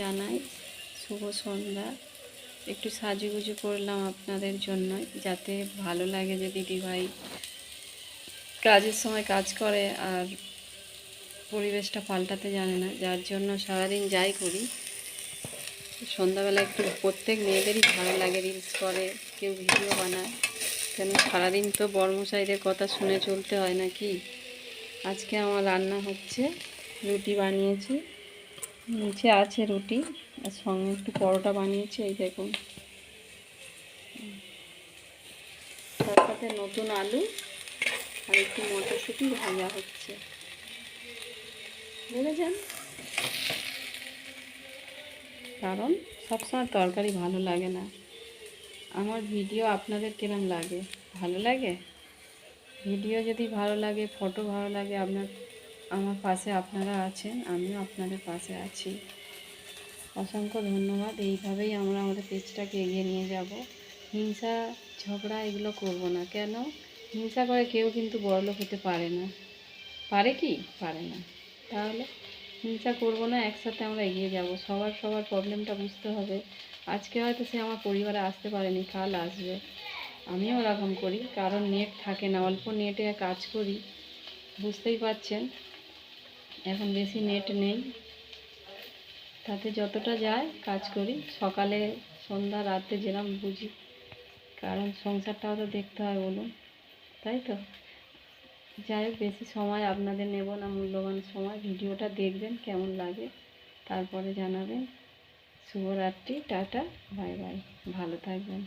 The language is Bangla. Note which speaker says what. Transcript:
Speaker 1: জানাই শুভ সন্ধ্যা। একটু সাজুগুজু করলাম আপনাদের জন্য, যাতে ভালো লাগে যে দিদিভাই কাজের সময় কাজ করে আর পরিবেশটা পাল্টাতে জানে না, যার জন্য সারাদিন যাই করি সন্ধ্যাবেলা একটু প্রত্যেক মেয়েদেরই ভালো লাগে, রিলস করে, কেউ ভিডিও বানায়, কেন সারাদিন তো বড়মশাইদের কথা শুনে চলতে হয় নাকি। আজকে আমার রান্না হচ্ছে, রুটি বানিয়েছি, নিচে আছে রুটি আর সঙ্গে একটু পরোটা বানিয়েছি, এই দেখুন। তার সাথে নতুন আলু আর একটু মটরশুঁটি ভাজা হচ্ছে, বুঝেছেন? কারণ সবসময় তরকারি ভালো লাগে না। আমার ভিডিও আপনাদের কিরম লাগে? ভালো লাগে? ভিডিও যদি ভালো লাগে, ফটো ভালো লাগে, আমার পাশে আপনারা আছেন, আমিও আপনাদের পাশে আছি। অসংখ্য ধন্যবাদ। এইভাবেই আমরা আমাদের পেজটাকে এগিয়ে নিয়ে যাব। হিংসা ঝগড়া এগুলো করব না। কেন? হিংসা করে কেউ কিন্তু বড়লোক হতে পারে না। পারে কি? পারে না। তাহলে হিংসা করব না, একসাথে আমরা এগিয়ে যাব। সবার প্রবলেমটা বুঝতে হবে। আজকে হয়তো সে আমার পরিবারে আসতে পারেনি, কাল আসবে। আমিও ওরকম করি, কারণ নেট থাকে না, অল্প নেটে কাজ করি, বুঝতেই পারছেন। এখন বেশি নেট নেই, তাতে যতটা যায় কাজ করি, সকালে সন্ধ্যা রাতে যেরকম বুঝি, কারণ সংসারটাও তো দেখতে হয়, বলুন, তাই তো। যাই হোক, বেশি সময় আপনাদের নেব না, মূল্যবান সময়। ভিডিওটা দেখবেন, কেমন লাগে তারপরে জানাবেন। শুভরাত্রি, টাটা, বাই বাই, ভালো থাকবেন।